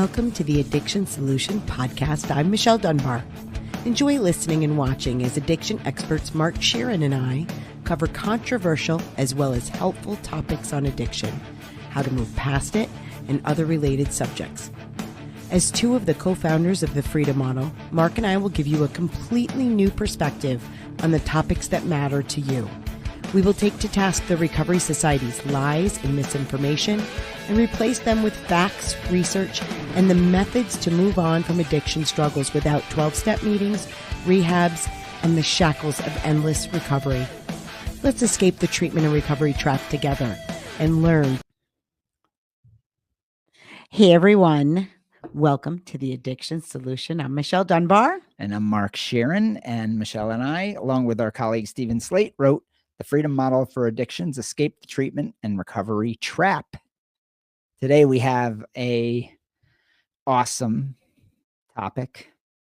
Welcome to the Addiction Solution Podcast. I'm Michelle Dunbar. Enjoy listening and watching as addiction experts Mark Sheeran and I cover controversial as well as helpful topics on addiction, how to move past it, and other related subjects. As two of the co-founders of the Freedom Model, Mark and I will give you a completely new perspective on the topics that matter to you. We will take to task the Recovery Society's lies and misinformation and replace them with facts, research, and the methods to move on from addiction struggles without 12-step meetings, rehabs, and the shackles of endless recovery. Let's escape the treatment and recovery trap together and learn. Hey, everyone. Welcome to the Addiction Solution. I'm Michelle Dunbar. And I'm Mark Sheeran. And Michelle and I, along with our colleague Stephen Slate, wrote The Freedom Model for Addictions, Escape the Treatment and Recovery Trap. Today we have a awesome topic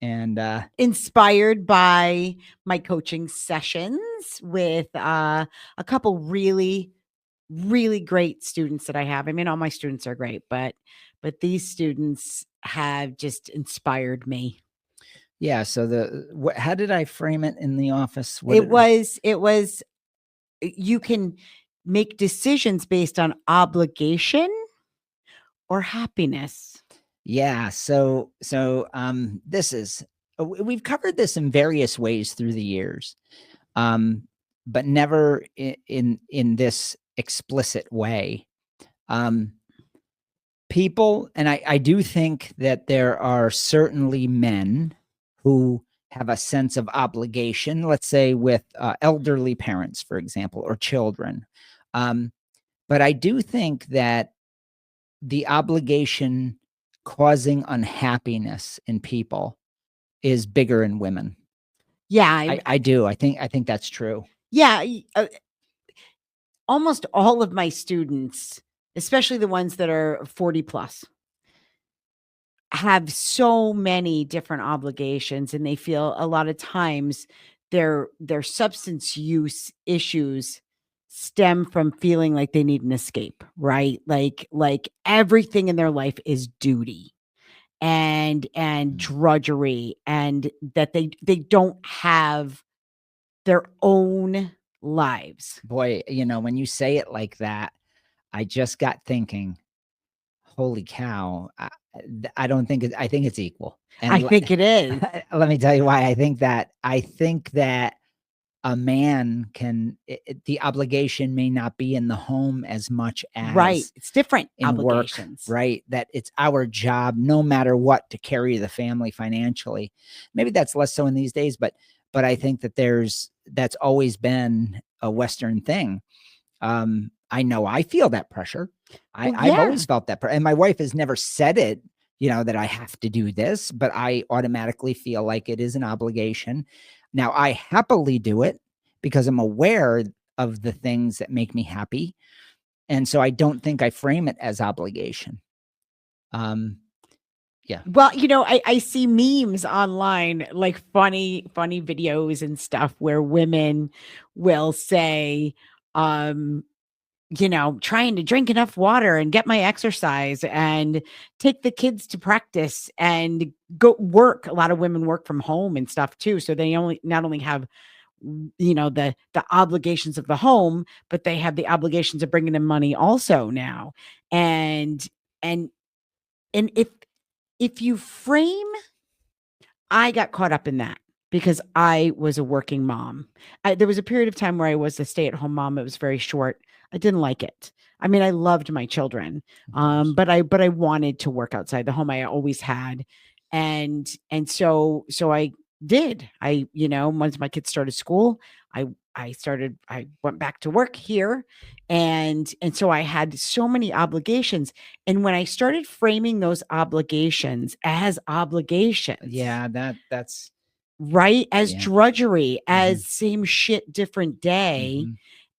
and inspired by my coaching sessions with a couple really great students that I have. I mean, all my students are great, but these students have just inspired me. Yeah. So how did I frame it in the office? It was you can make decisions based on obligation or happiness. Yeah. So we've covered this in various ways through the years, but never in this explicit way. People, and I do think that there are certainly men who have a sense of obligation, let's say with elderly parents, for example, or children. But I do think that the obligation causing unhappiness in people is bigger in women. Yeah, I do. I think that's true. Yeah. Almost all of my students, especially the ones that are 40 plus, have so many different obligations, and they feel a lot of times their substance use issues stem from feeling like they need an escape, right? Like everything in their life is duty and drudgery, and that they don't have their own lives. Boy, when you say it like that, I just got thinking, holy cow. I don't think I think it's equal. And I think it is. Let me tell you why I think that. I think that a man the obligation may not be in the home as much as right. It's different in obligations, work, right? That it's our job, no matter what, to carry the family financially. Maybe that's less so in these days, but I think that that's always been a Western thing. I know I feel that pressure. I've always felt that pressure, and my wife has never said it, that I have to do this, but I automatically feel like it is an obligation. Now, I happily do it because I'm aware of the things that make me happy. And so I don't think I frame it as obligation. Yeah. Well, I see memes online, like funny videos and stuff where women will say, trying to drink enough water and get my exercise and take the kids to practice and go work. A lot of women work from home and stuff too. So they not only have, the obligations of the home, but they have the obligations of bringing in money also now. And if you frame, I got caught up in that because I was a working mom. There was a period of time where I was a stay-at-home mom. It was very short. I didn't like it. I mean, I loved my children, but I wanted to work outside the home. I always had, and so I did. Once my kids started school, I went back to work here, and so I had so many obligations. And when I started framing those obligations as obligations, that's right, as drudgery, as same shit, different day.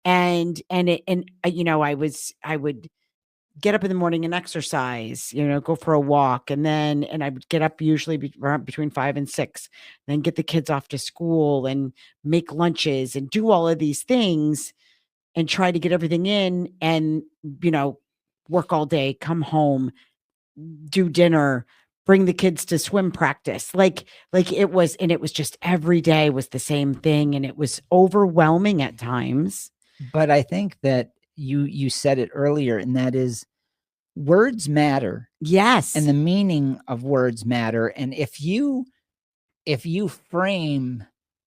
And I would get up in the morning and exercise, go for a walk. And I would get up usually between 5 and 6, then get the kids off to school and make lunches and do all of these things and try to get everything in and, work all day, come home, do dinner, bring the kids to swim practice. Like it was, and it was just every day was the same thing. And it was overwhelming at times. But I think that you said it earlier, and that is words matter, Yes. and the meaning of words matter. And if you frame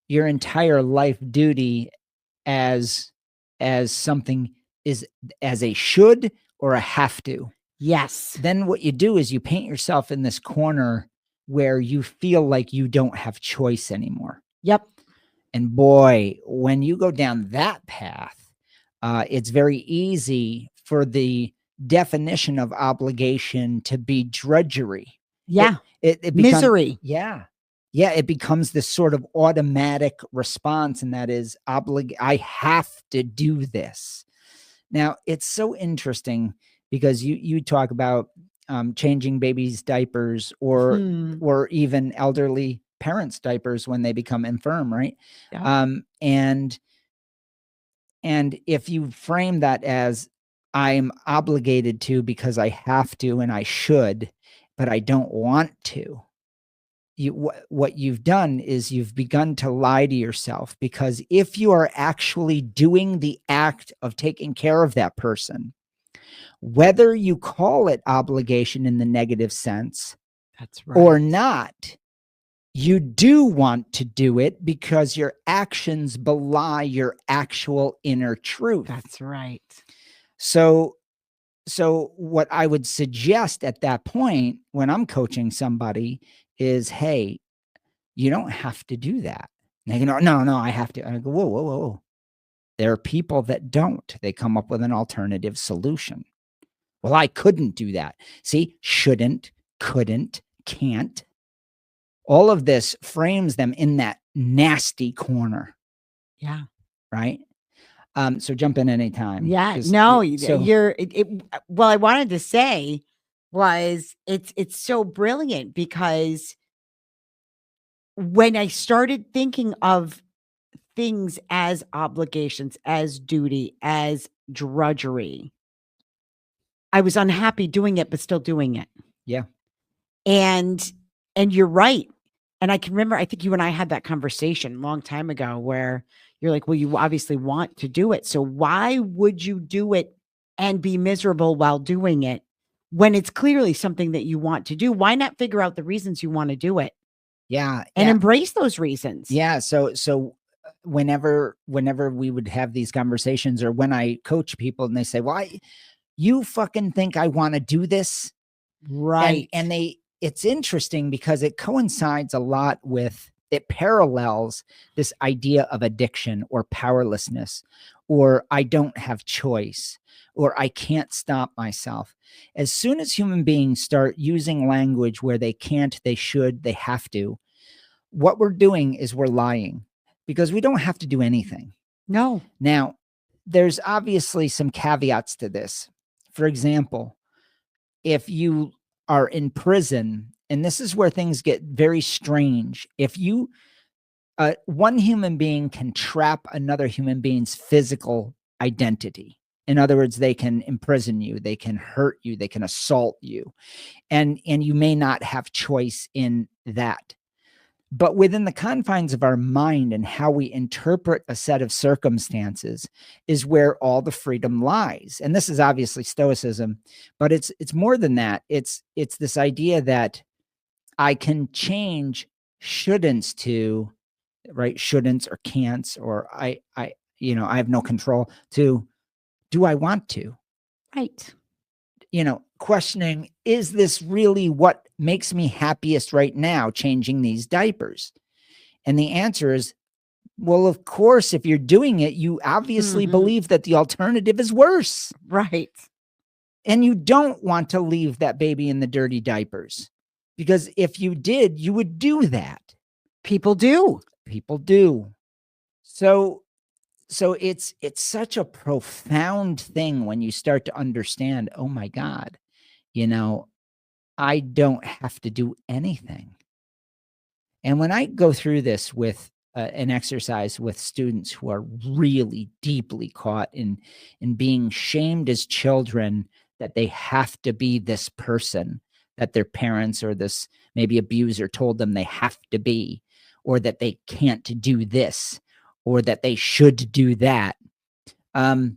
your entire life duty as something is as a should or a have to, Yes. then what you do is you paint yourself in this corner where you feel like you don't have choice anymore. Yep. And boy, when you go down that path, it's very easy for the definition of obligation to be drudgery. Yeah. It becomes Misery. Yeah. Yeah, it becomes this sort of automatic response, and that is I have to do this. Now, it's so interesting because you talk about changing babies' diapers or Hmm. even elderly parents' diapers when they become infirm, right? Yeah. And if you frame that as I'm obligated to because I have to and I should, but I don't want to, what you've done is you've begun to lie to yourself, because if you are actually doing the act of taking care of that person, whether you call it obligation in the negative sense That's right. or not, you do want to do it because your actions belie your actual inner truth. That's right. So what I would suggest at that point when I'm coaching somebody is, hey, you don't have to do that. And they go, no, I have to. And I go, whoa. There are people that don't. They come up with an alternative solution. Well, I couldn't do that. See, shouldn't, couldn't, can't. All of this frames them in that nasty corner. Yeah. Right. So jump in anytime. Yeah. No, So well, I wanted to say was it's so brilliant because when I started thinking of things as obligations, as duty, as drudgery, I was unhappy doing it, but still doing it. yeah. And you're right. And I can remember, I think you and I had that conversation a long time ago where you're like, well, you obviously want to do it. So why would you do it and be miserable while doing it when it's clearly something that you want to do? Why not figure out the reasons you want to do it Yeah. and embrace those reasons? Yeah. So whenever we would have these conversations, or when I coach people and they say, well, you fucking think I want to do this? Right. And it's interesting because it coincides a lot with, it parallels this idea of addiction or powerlessness, or I don't have choice, or I can't stop myself. As soon as human beings start using language where they can't, they should, they have to, what we're doing is we're lying, because we don't have to do anything. No. Now, there's obviously some caveats to this. For example, if you are in prison, and this is where things get very strange. If you, one human being can trap another human being's physical identity. In other words, they can imprison you, they can hurt you, they can assault you, and you may not have choice in that. But within the confines of our mind and how we interpret a set of circumstances is where all the freedom lies. And this is obviously Stoicism, but it's more than that. It's this idea that I can change shouldn'ts to, right, shouldn'ts or can'ts, or I have no control, to do I want to? Right. Questioning, is this really what makes me happiest right now, changing these diapers? And the answer is, well, of course, if you're doing it, you obviously believe that the alternative is worse. Right. And you don't want to leave that baby in the dirty diapers, because if you did, you would do that. People do. So it's such a profound thing when you start to understand, oh my God, I don't have to do anything. And when I go through this with an exercise with students who are really deeply caught in being shamed as children, that they have to be this person, that their parents or this maybe abuser told them they have to be, or that they can't do this, or that they should do that. And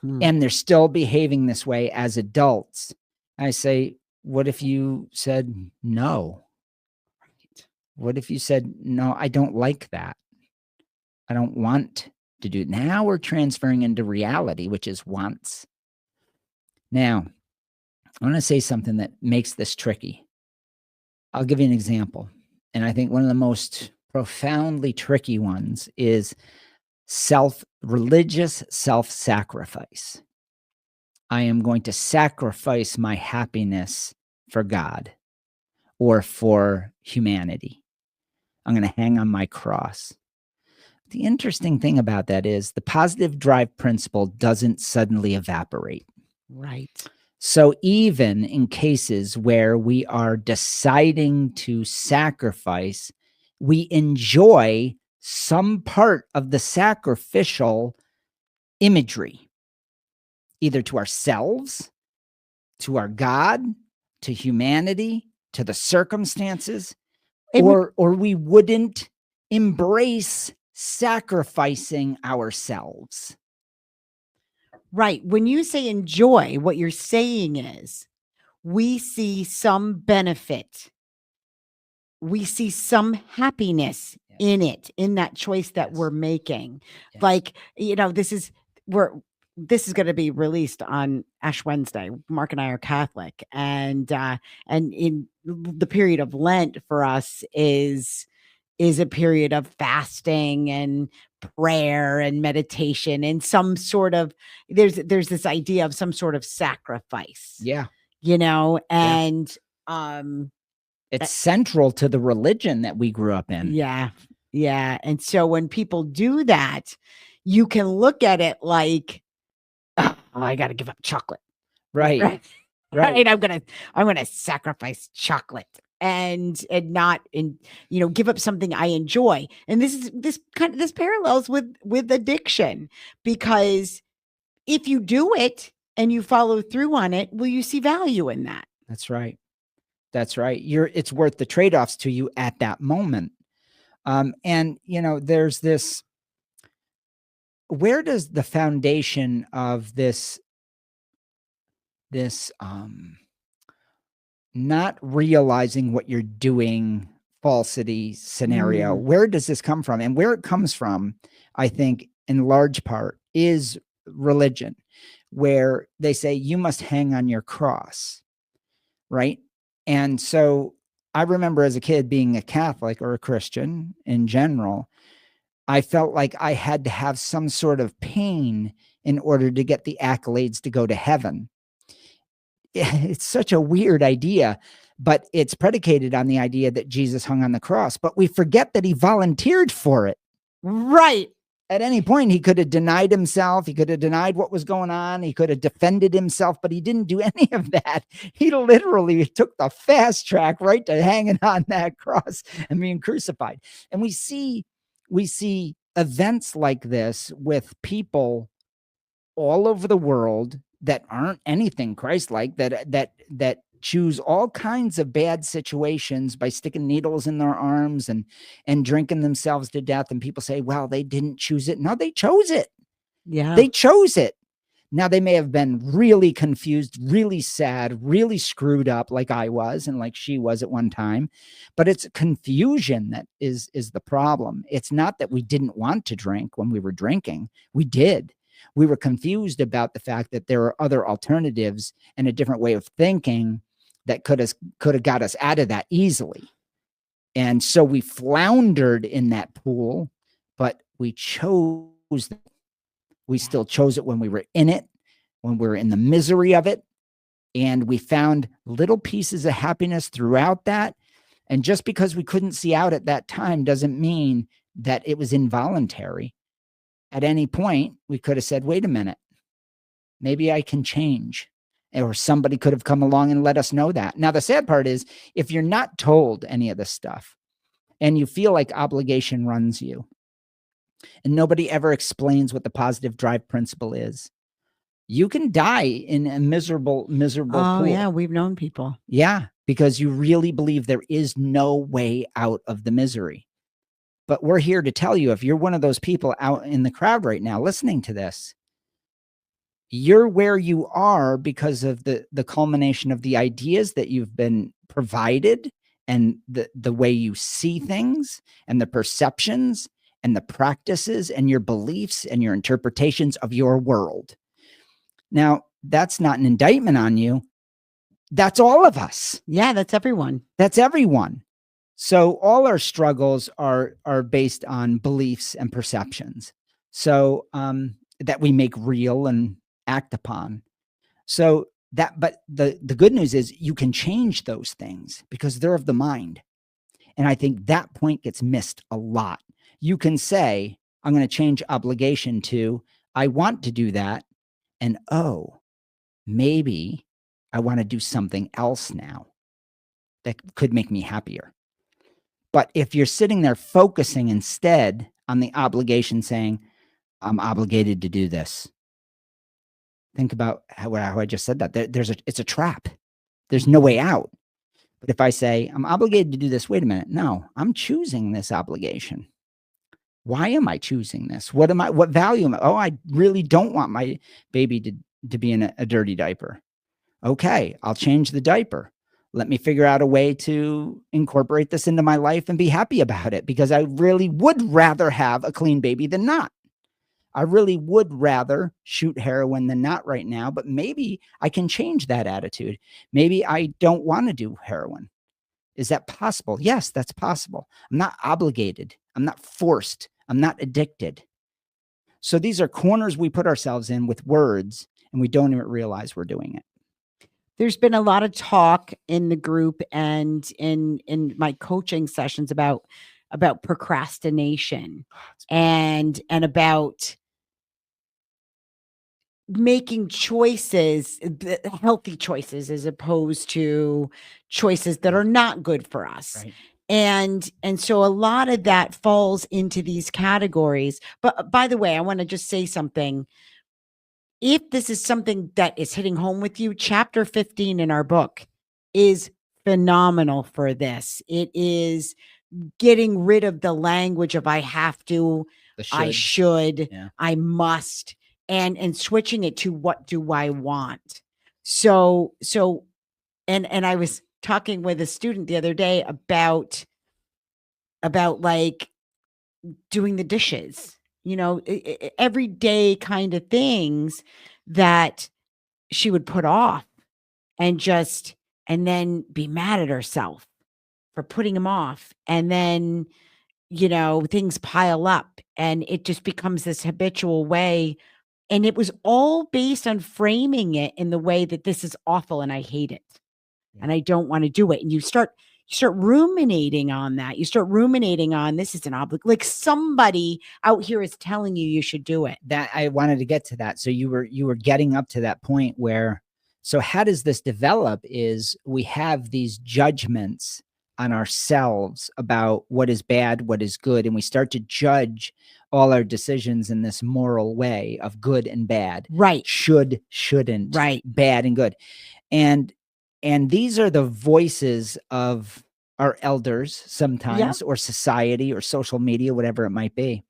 they're still behaving this way as adults. I say, what if you said no? What if you said, no, I don't like that. I don't want to do it. Now we're transferring into reality, which is wants. Now, I want to say something that makes this tricky. I'll give you an example. And I think one of the most profoundly tricky ones is religious self-sacrifice. I am going to sacrifice my happiness for God or for humanity. I'm going to hang on my cross. The interesting thing about that is the positive drive principle doesn't suddenly evaporate. Right. So even in cases where we are deciding to sacrifice, we enjoy some part of the sacrificial imagery, either to ourselves, to our God, to humanity, to the circumstances, or we wouldn't embrace sacrificing ourselves. Right. When you say enjoy, what you're saying is we see some benefit. We see some happiness in it, in that choice that we're making. Like, this is going to be released on Ash Wednesday. Mark and I are Catholic, and in the period of Lent for us is a period of fasting and prayer and meditation and some sort of there's this idea of some sort of sacrifice. And it's central to the religion that we grew up in. Yeah. And so when people do that, you can look at it like, oh, I got to give up chocolate. Right. I'm gonna sacrifice chocolate and not give up something I enjoy. And this parallels with addiction, because if you do it and you follow through on it, will you see value in that? That's right. It's worth the trade-offs to you at that moment. And there's this, where does the foundation of this not realizing what you're doing falsity scenario, where does this come from? And where it comes from, I think in large part is religion, where they say you must hang on your cross, right? And so I remember as a kid being a Catholic or a Christian in general, I felt like I had to have some sort of pain in order to get the accolades to go to heaven. It's such a weird idea, but it's predicated on the idea that Jesus hung on the cross, but we forget that he volunteered for it. Right. At any point, he could have denied himself. He could have denied what was going on. He could have defended himself, but he didn't do any of that. He literally took the fast track right to hanging on that cross and being crucified. And we see events like this with people all over the world that aren't anything Christ-like, that choose all kinds of bad situations by sticking needles in their arms and drinking themselves to death. And people say, well, they didn't choose it. No, they chose it. Yeah. They chose it. Now, they may have been really confused, really sad, really screwed up like I was and like she was at one time. But it's confusion that is the problem. It's not that we didn't want to drink when we were drinking. We did. We were confused about the fact that there are other alternatives and a different way of thinking that could have got us out of that easily. And so we floundered in that pool, but we chose that. We still chose it when we were in it, when we were in the misery of it. And we found little pieces of happiness throughout that. And just because we couldn't see out at that time doesn't mean that it was involuntary. At any point, we could have said, wait a minute, maybe I can change. Or somebody could have come along and let us know that. Now, the sad part is if you're not told any of this stuff and you feel like obligation runs you and nobody ever explains what the positive drive principle is, you can die in a miserable Oh, pool. yeah. We've known people. Yeah. because you really believe there is no way out of the misery. But we're here to tell you, if you're one of those people out in the crowd right now listening to this, you're where you are because of the culmination of the ideas that you've been provided, and the way you see things, and the perceptions and the practices and your beliefs and your interpretations of your world. Now, that's not an indictment on you. That's all of us. Yeah, that's everyone. That's everyone. So all our struggles are based on beliefs and perceptions. So that we make real and act upon. So but the good news is you can change those things because they're of the mind. And I think that point gets missed a lot. You can say, I'm going to change obligation to, I want to do that. And oh, maybe I want to do something else now that could make me happier. But if you're sitting there focusing instead on the obligation, saying, I'm obligated to do this. Think about how I just said that. It's a trap. There's no way out. But if I say, I'm obligated to do this, wait a minute. No, I'm choosing this obligation. Why am I choosing this? What value am I? Oh, I really don't want my baby to be in a dirty diaper. Okay, I'll change the diaper. Let me figure out a way to incorporate this into my life and be happy about it, because I really would rather have a clean baby than not. I really would rather shoot heroin than not right now, but maybe I can change that attitude. Maybe I don't want to do heroin. Is that possible? Yes, that's possible. I'm not obligated. I'm not forced. I'm not addicted. So these are corners we put ourselves in with words, and we don't even realize we're doing it. There's been a lot of talk in the group and in my coaching sessions about procrastination and about making choices, healthy choices, as opposed to choices that are not good for us. Right. And so a lot of that falls into these categories. But by the way, I want to just say something. If this is something that is hitting home with you, chapter 15 in our book is phenomenal for this. It is getting rid of the language of I have to, I should, yeah, I must, and switching it to what do I want. So and I was talking with a student the other day about like doing the dishes, everyday kind of things that she would put off and then be mad at herself for putting them off. And then, things pile up and it just becomes this habitual way. And it was all based on framing it in the way that this is awful and I hate it. Yeah. And I don't want to do it. And you start ruminating on that. You start ruminating on this is an obligation. Like somebody out here is telling you should do it. That I wanted to get to that. So you were getting up to that point where, so how does this develop is we have these judgments on ourselves about what is bad, what is good. And we start to judge all our decisions in this moral way of good and bad. Right. Should, shouldn't. Right. Bad and good. And these are the voices of our elders sometimes, or society or social media, whatever it might be.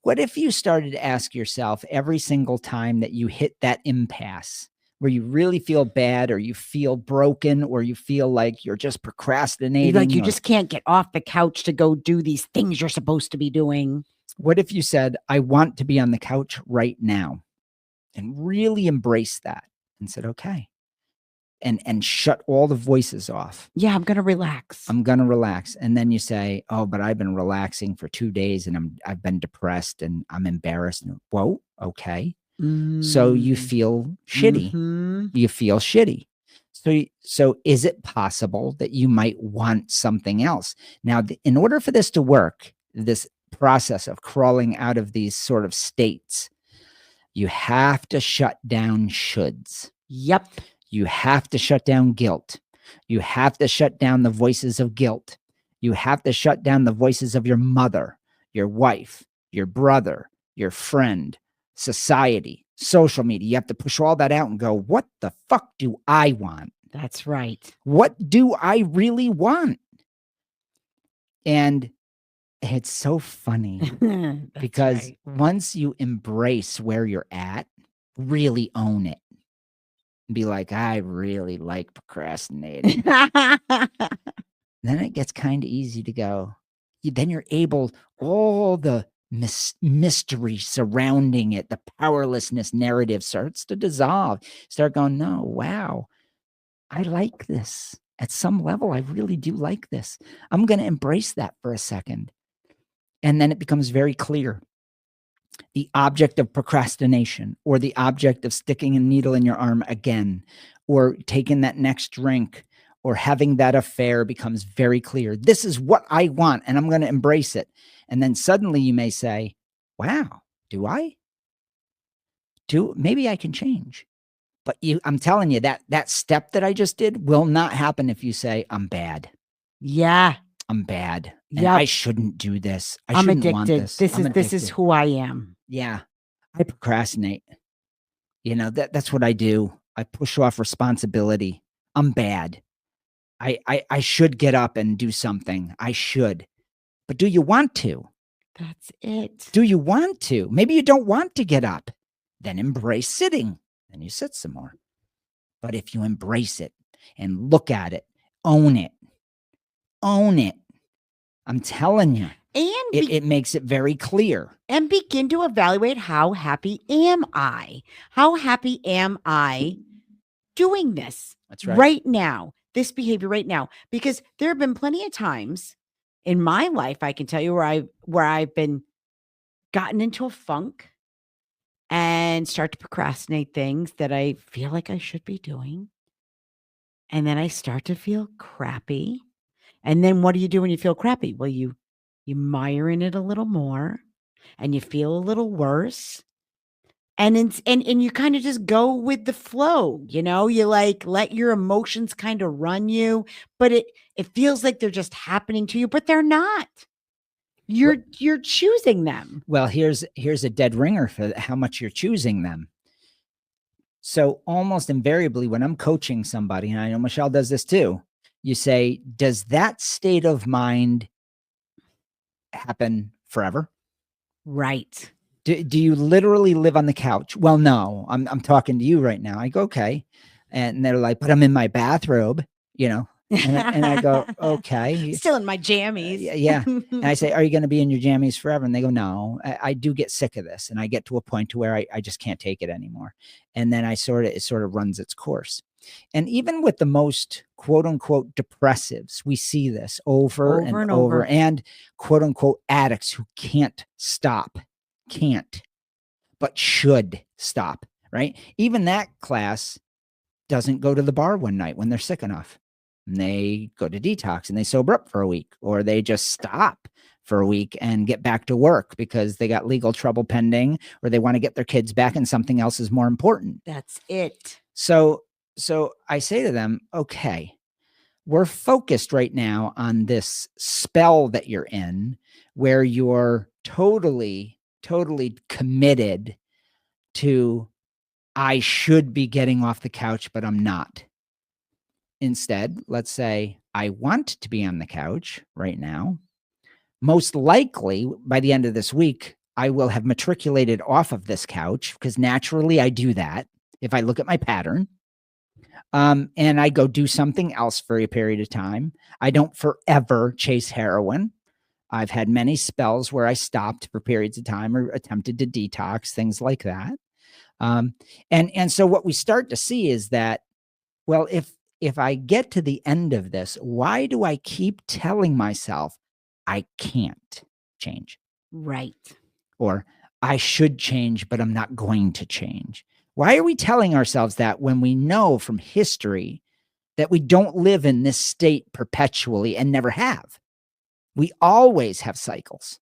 What if you started to ask yourself every single time that you hit that impasse where you really feel bad or you feel broken or you feel like you're just procrastinating, like you just can't get off the couch to go do these things you're supposed to be doing? What if you said, I want to be on the couch right now, and really embrace that and said, okay. And shut all the voices off. Yeah, I'm going to relax. I'm going to relax. And then you say, oh, but I've been relaxing for 2 days and I've been depressed and I'm embarrassed. And, whoa, okay. So you feel shitty. Mm-hmm. You feel shitty. So is it possible that you might want something else? Now, in order for this to work, this process of crawling out of these sort of states, you have to shut down shoulds. Yep. You have to shut down guilt. You have to shut down the voices of guilt. You have to shut down the voices of your mother, your wife, your brother, your friend, society, social media. You have to push all that out and go, what the fuck do I want? That's right. What do I really want? And it's so funny because once you embrace where you're at, really own it. Be like, I really like procrastinating. Then it gets kind of easy to go. Then you're able, all the mystery surrounding it, the powerlessness narrative starts to dissolve. Start going, no, wow, I like this. At some level, I really do like this. I'm going to embrace that for a second. And then it becomes very clear. The object of procrastination, or the object of sticking a needle in your arm again, or taking that next drink, or having that affair becomes very clear. This is what I want, and I'm going to embrace it. And then suddenly you may say, wow, do I? Maybe I can change. But I'm telling you, that step that I just did will not happen if you say, I'm bad. Yeah. I'm bad. And I shouldn't do this. I I'm shouldn't addicted. want this. This is who I am. Yeah. I procrastinate. That's what I do. I push off responsibility. I'm bad. I should get up and do something. I should. But do you want to? That's it. Do you want to? Maybe you don't want to get up. Then embrace sitting. Then you sit some more. But if you embrace it and look at it, own it. I'm telling you. And it makes it very clear. And begin to evaluate, how happy am I? How happy am I doing this? That's right. Right now, this behavior right now? Because there have been plenty of times in my life, I can tell you, where I've been gotten into a funk and start to procrastinate things that I feel like I should be doing. And then I start to feel crappy. And then what do you do when you feel crappy? Well, you mire in it a little more, and you feel a little worse. And you kind of just go with the flow, you like let your emotions kind of run you, but it feels like they're just happening to you, but they're not. You're choosing them. Well, here's a dead ringer for how much you're choosing them. So almost invariably when I'm coaching somebody, and I know Michelle does this too, you say, does that state of mind happen forever? Right. Do you literally live on the couch? Well, no, I'm talking to you right now. I go, okay. And they're like, but I'm in my bathrobe, and I go, okay. Still in my jammies. Yeah. And I say, are you going to be in your jammies forever? And they go, no, I do get sick of this. And I get to a point to where I just can't take it anymore. And then it sort of runs its course. And even with the most quote unquote depressives, we see this over and over. And quote unquote addicts who can't, but should stop, right? Even that class doesn't go to the bar one night when they're sick enough. And they go to detox and they sober up for a week, or they just stop for a week and get back to work because they got legal trouble pending, or they want to get their kids back and something else is more important. That's it. So I say to them, okay, we're focused right now on this spell that you're in, where you're totally committed to, I should be getting off the couch, but I'm not. Instead, let's say I want to be on the couch right now. Most likely by the end of this week, I will have matriculated off of this couch, because naturally I do that if I look at my pattern. And I go do something else for a period of time. I don't forever chase heroin. I've had many spells where I stopped for periods of time or attempted to detox, things like that. And so what we start to see is that, well, if I get to the end of this, why do I keep telling myself I can't change? Right. Or I should change, but I'm not going to change. Why are we telling ourselves that when we know from history that we don't live in this state perpetually and never have? We always have cycles.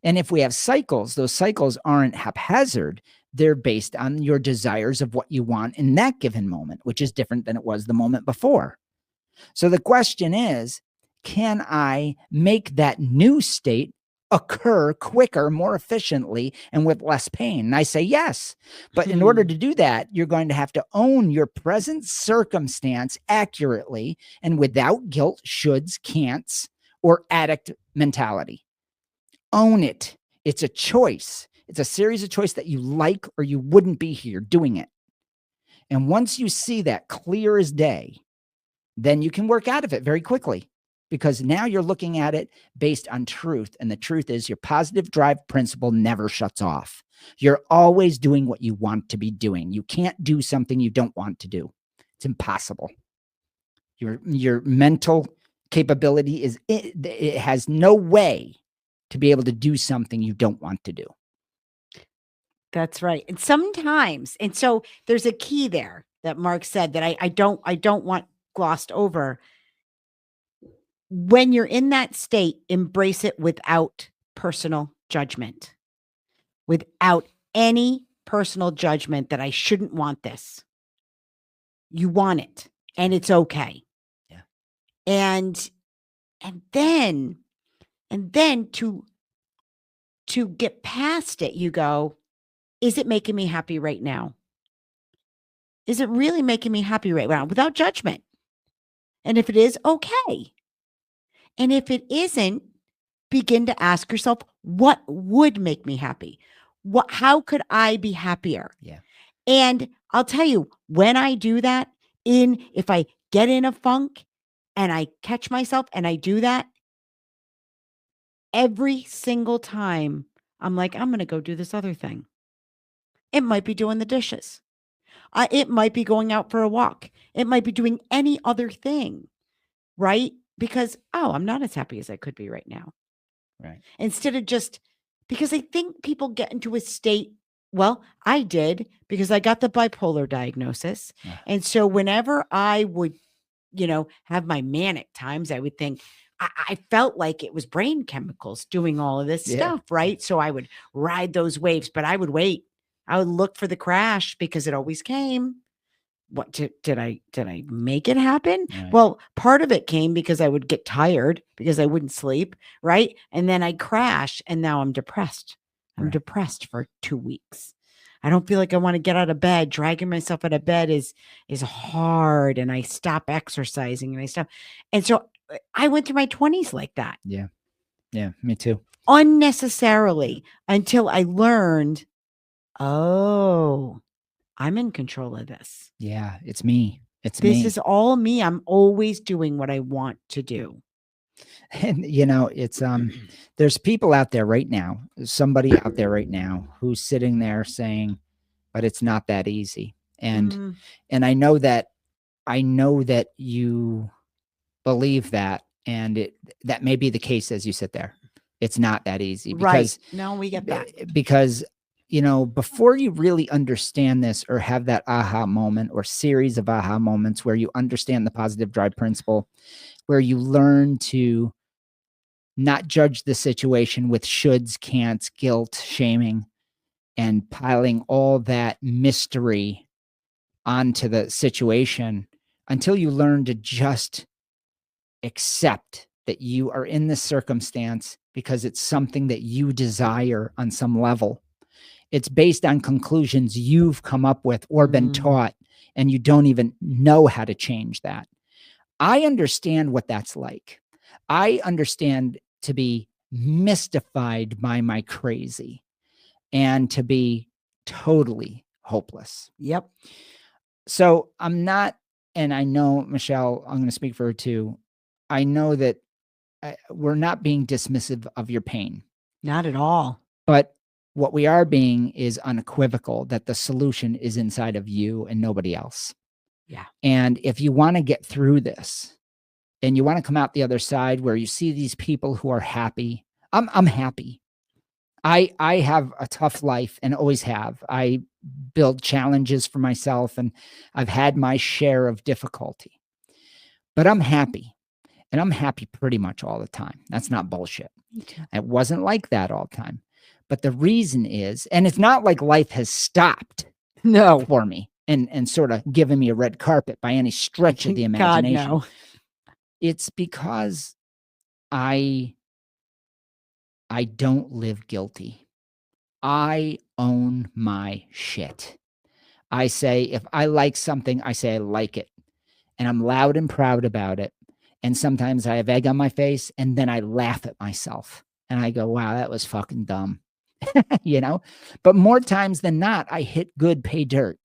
And if we have cycles, those cycles aren't haphazard. They're based on your desires of what you want in that given moment, which is different than it was the moment before. So the question is, can I make that new state occur quicker, more efficiently, and with less pain? And I say yes. But in order to do that, you're going to have to own your present circumstance accurately and without guilt, shoulds, can'ts, or addict mentality. Own it. It's a choice. It's a series of choices that you like or you wouldn't be here doing it. And once you see that clear as day, then you can work out of it very quickly, because now you're looking at it based on truth. And the truth is your positive drive principle never shuts off. You're always doing what you want to be doing. You can't do something you don't want to do. It's impossible. Your mental capability it has no way to be able to do something you don't want to do. That's right. And sometimes, and so there's a key there that Mark said that I don't want glossed over. When you're in that state, embrace it without personal judgment, without any personal judgment that I shouldn't want this. You want it, and it's okay. Yeah. And then to get past it, you go, is it making me happy right now? Is it really making me happy right now? Without judgment. And if it is, okay. And if it isn't, begin to ask yourself, what would make me happy? How could I be happier? Yeah. And I'll tell you, when I do that, if I get in a funk and I catch myself and I do that, every single time I'm like, I'm going to go do this other thing. It might be doing the dishes. It might be going out for a walk. It might be doing any other thing, right? Because, I'm not as happy as I could be right now. Right. Instead of because I think people get into a state, well, I did, because I got the bipolar diagnosis. Yeah. And so whenever I would, have my manic times, I would think, I felt like it was brain chemicals doing all of this stuff, right? So I would ride those waves, but I would wait. I would look for the crash because it always came. What did I make it happen? Right. Well, part of it came because I would get tired because I wouldn't sleep, right? And then I'd crash, and now I'm depressed. I'm depressed for 2 weeks. I don't feel like I want to get out of bed. Dragging myself out of bed is hard, and I stop exercising and so I went through my 20s like that. Yeah. Yeah, me too. Unnecessarily, until I learned, I'm in control of this. Yeah, it's me. This is all me. I'm always doing what I want to do. And it's there's people out there right now, somebody out there right now who's sitting there saying, but it's not that easy. And I know that you believe that, and that may be the case as you sit there. It's not that easy, because no, we get that. Because before you really understand this or have that aha moment or series of aha moments where you understand the positive drive principle, where you learn to not judge the situation with shoulds, can'ts, guilt, shaming, and piling all that mystery onto the situation, until you learn to just accept that you are in this circumstance because it's something that you desire on some level. It's based on conclusions you've come up with or been taught, and you don't even know how to change that. I understand what that's like. I understand to be mystified by my crazy and to be totally hopeless. Yep. So I'm not, and I know, Michelle, I'm going to speak for her too. I know that we're not being dismissive of your pain. Not at all. But what we are being is unequivocal that the solution is inside of you and nobody else. Yeah. And if you want to get through this and you want to come out the other side where you see these people who are happy, I'm happy. I have a tough life and always have. I build challenges for myself, and I've had my share of difficulty. But I'm happy, and I'm happy pretty much all the time. That's not bullshit. It wasn't like that all the time. But the reason is, and it's not like life has stopped for me and sort of given me a red carpet by any stretch of the imagination. God, no. It's because I I don't live guilty. I own my shit. I say, if I like something, I say I like it. And I'm loud and proud about it. And sometimes I have egg on my face and then I laugh at myself and I go, wow, that was fucking dumb. You know, but more times than not, I hit good, pay dirt.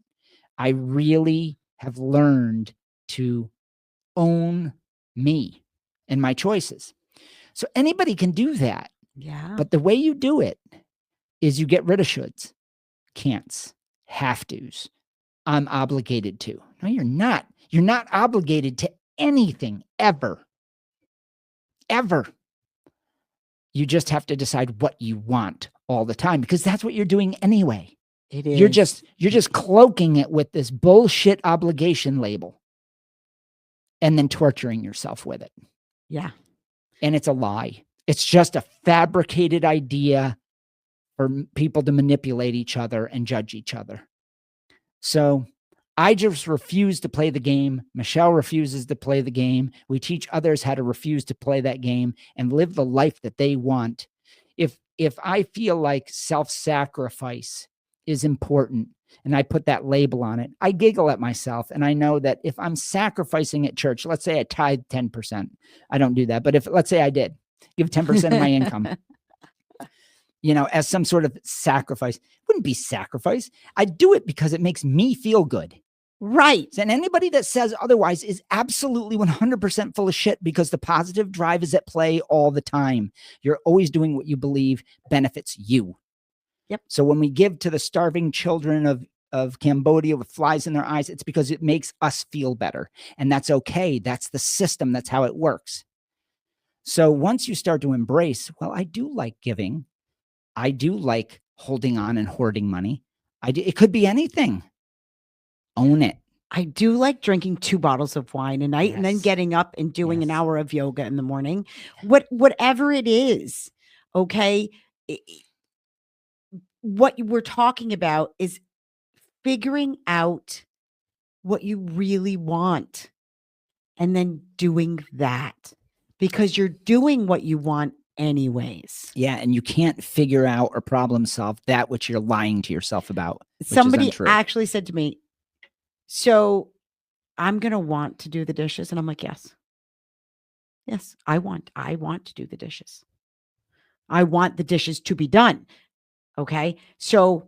I really have learned to own me and my choices. So anybody can do that. Yeah. But the way you do it is you get rid of shoulds, can'ts, have tos. I'm obligated to. No, you're not. You're not obligated to anything ever. Ever. You just have to decide what you want all the time because that's what you're doing anyway. It is. You're just cloaking it with this bullshit obligation label and then torturing yourself with it. Yeah. And it's a lie. It's just a fabricated idea for people to manipulate each other and judge each other. So I just refuse to play the game. Michelle refuses to play the game. We teach others how to refuse to play that game and live the life that they want. If I feel like self-sacrifice is important and I put that label on it, I giggle at myself. And I know that if I'm sacrificing at church, let's say I tithe 10%. I don't do that. But if, let's say I did give 10% of my income, you know, as some sort of sacrifice, it wouldn't be sacrifice. I do it because it makes me feel good. Right. And anybody that says otherwise is absolutely 100% full of shit because the positive drive is at play all the time. You're always doing what you believe benefits you. Yep. So when we give to the starving children of Cambodia with flies in their eyes, it's because it makes us feel better. And that's okay. That's the system. That's how it works. So once you start to embrace, well, I do like giving. I do like holding on and hoarding money. It could be anything. Own it. I do like drinking 2 bottles of wine a night and then Yes. getting up and doing an Yes. hour of yoga in the morning. Whatever it is, okay? What we're talking about is figuring out what you really want and then doing that because you're doing what you want anyways. Yeah, and you can't figure out or problem solve that which you're lying to yourself about. Somebody actually said to me, so I'm going to want to do the dishes. And I'm like, yes. Yes, I want to do the dishes. I want the dishes to be done. Okay. So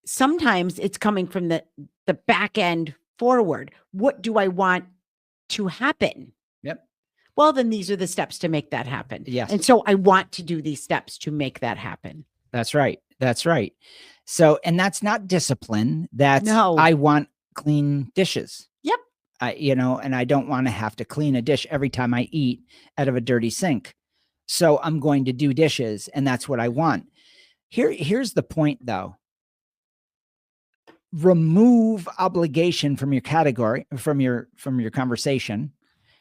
sometimes it's coming from the back end forward. What do I want to happen? Yep. Well, then these are the steps to make that happen. Yes. And so I want to do these steps to make that happen. That's right. That's right. So, and that's not discipline. That's No. I want clean dishes. Yep. And I don't want to have to clean a dish every time I eat out of a dirty sink. So I'm going to do dishes and that's what I want. Here's the point though. Remove obligation from your category, from your conversation.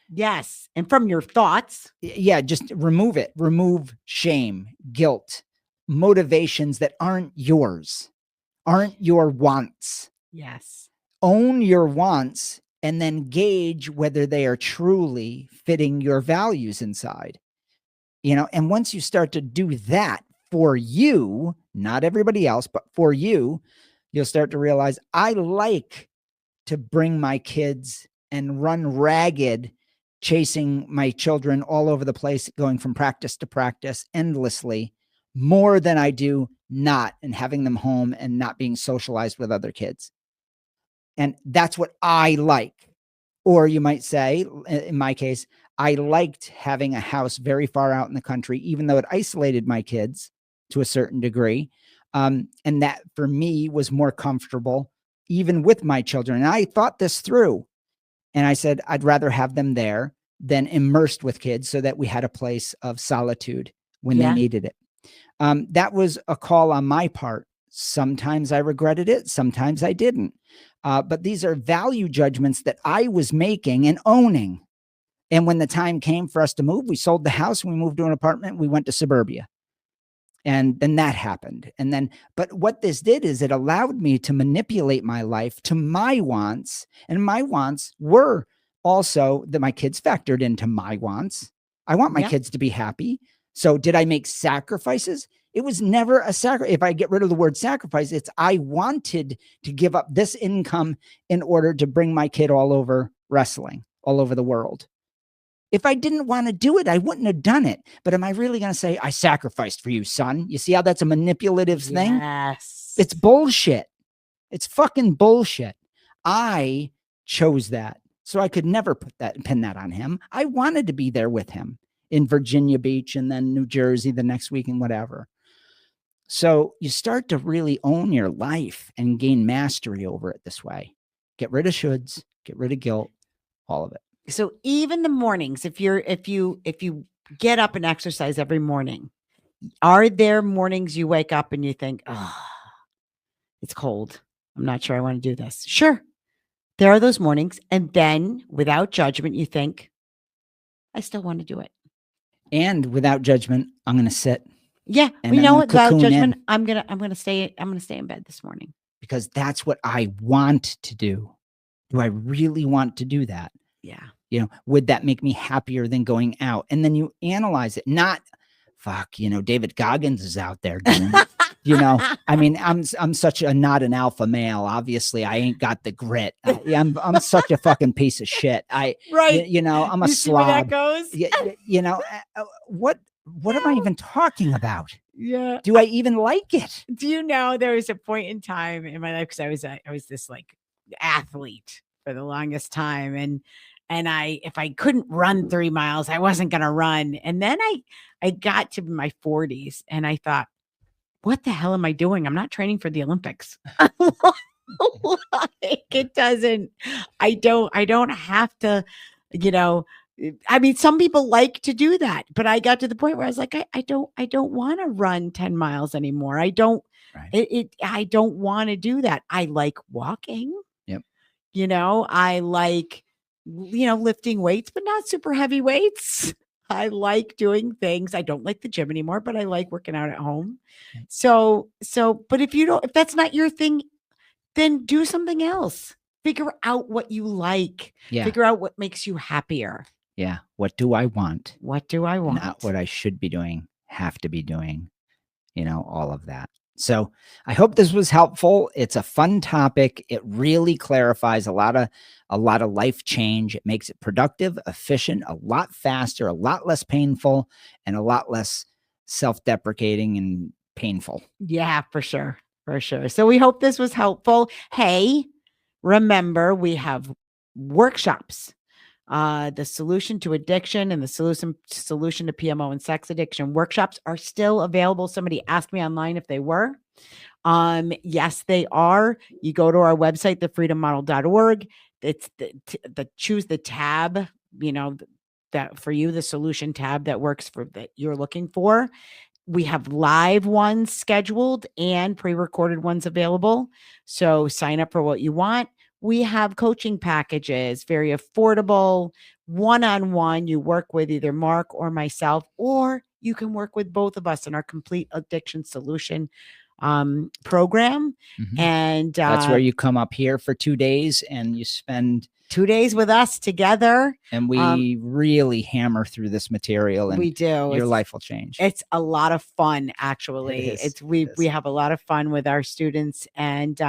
Yes. And from your thoughts. Yeah, just remove it. Remove shame, guilt, motivations that aren't yours, aren't your wants. Yes. Own your wants and then gauge whether they are truly fitting your values inside. And once you start to do that for you, not everybody else, but for you, you'll start to realize I like to bring my kids and run ragged, chasing my children all over the place, going from practice to practice endlessly, more than I do not, and having them home and not being socialized with other kids. And that's what I like. Or you might say, in my case, I liked having a house very far out in the country, even though it isolated my kids to a certain degree. And that for me was more comfortable, even with my children. And I thought this through. And I said, I'd rather have them there than immersed with kids so that we had a place of solitude when they needed it. That was a call on my part. Sometimes I regretted it. Sometimes I didn't. But these are value judgments that I was making and owning. And when the time came for us to move, we sold the house, we moved to an apartment, we went to suburbia. And then that happened. But what this did is it allowed me to manipulate my life to my wants. And my wants were also that my kids factored into my wants. I want my kids to be happy. So did I make sacrifices? It was never a sacrifice. If I get rid of the word sacrifice, it's I wanted to give up this income in order to bring my kid all over wrestling, all over the world. If I didn't want to do it, I wouldn't have done it. But am I really going to say, I sacrificed for you, son? You see how that's a manipulative thing? Yes. It's bullshit. It's fucking bullshit. I chose that. So I could never pin that on him. I wanted to be there with him in Virginia Beach and then New Jersey the next week and whatever. So you start to really own your life and gain mastery over it this way. Get rid of shoulds, get rid of guilt, all of it. So even the mornings, if you get up and exercise every morning, are there mornings you wake up and you think, oh, it's cold, I'm not sure I want to do this? Sure. There are those mornings. And then without judgment, you think, I still want to do it. And without judgment, I'm going to sit. Yeah. And you know what? Without cocoon judgment, in. I'm going to stay in bed this morning. Because that's what I want to do. Do I really want to do that? Yeah. You know, would that make me happier than going out? And then you analyze it, not fuck, you know, David Goggins is out there doing it. You know, I mean, I'm such a not an alpha male. Obviously, I ain't got the grit. I'm such a fucking piece of shit. Right. You know, I'm a you slob. See where that goes? You know, what am I even talking about? Yeah. Do I even like it? Do you know there was a point in time in my life, because I was this like athlete for the longest time, and if I couldn't run 3 miles, I wasn't going to run. And then I got to my 40s and I thought, what the hell am I doing? I'm not training for the Olympics. Like, it doesn't, I don't have to, you know, I mean, some people like to do that, but I got to the point where I was like, I don't want to run 10 miles anymore. I don't want to do that. I like walking. Yep. You know, I like, lifting weights, but not super heavy weights. I like doing things. I don't like the gym anymore, but I like working out at home. So, but if that's not your thing, then do something else. Figure out what you like. Yeah. Figure out what makes you happier. Yeah. What do I want? What do I want? Not what I should be doing, have to be doing, you know, all of that. So I hope this was helpful. It's a fun topic. It really clarifies a lot of life change. It makes it productive, efficient, a lot faster, a lot less painful, and a lot less self-deprecating and painful. Yeah, for sure. For sure. So we hope this was helpful. Hey, remember, we have workshops. The solution to addiction and the solution to PMO and sex addiction workshops are still available. Somebody asked me online if they were. Yes, they are. You go to our website, thefreedommodel.org. It's the choose the tab, you know, that for you, the solution tab that works for that you're looking for. We have live ones scheduled and pre-recorded ones available. So sign up for what you want. We have coaching packages, very affordable, one-on-one. You work with either Mark or myself, or you can work with both of us in our complete addiction solution program. Mm-hmm. And that's where you come up here for 2 days and you spend 2 days with us together. And we really hammer through this material, and we do. Your life will change. It's a lot of fun, actually. We have a lot of fun with our students, and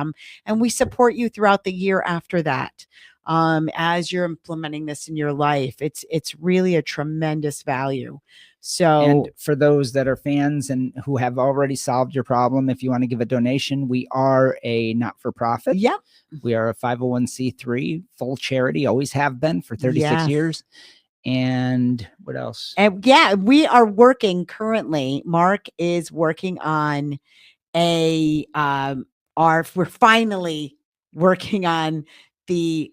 we support you throughout the year after that. As you're implementing this in your life, it's really a tremendous value. So, and for those that are fans and who have already solved your problem, if you want to give a donation, we are a not-for-profit. Yeah. We are a 501c3 full charity, always have been for 36 years. And what else? And yeah, we are working currently. Mark is working on we're finally working on the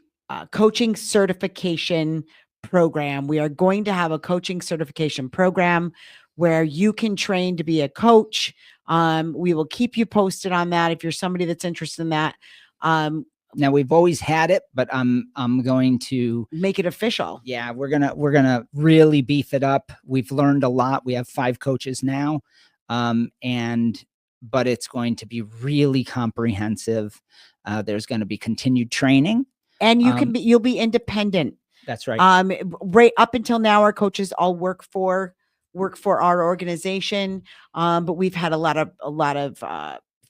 coaching certification program. We are going to have a coaching certification program where you can train to be a coach. We will keep you posted on that if you're somebody that's interested in that. Now we've always had it, but I'm going to make it official. Yeah, we're gonna really beef it up. We've learned a lot. We have 5 coaches now, but it's going to be really comprehensive. There's going to be continued training, and you'll be independent. That's right. Right up until now, our coaches all work for work for our organization. But we've had a lot of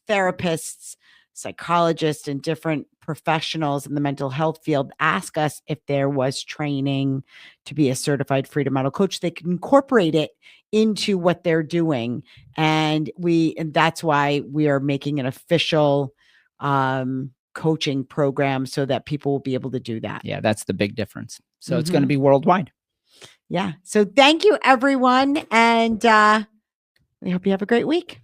therapists, psychologists, and different professionals in the mental health field ask us if there was training to be a certified freedom model coach. They can incorporate it into what they're doing. And that's why we are making an official coaching program so that people will be able to do that. Yeah, that's the big difference. So it's going to be worldwide. Yeah. So thank you, everyone. And we hope you have a great week.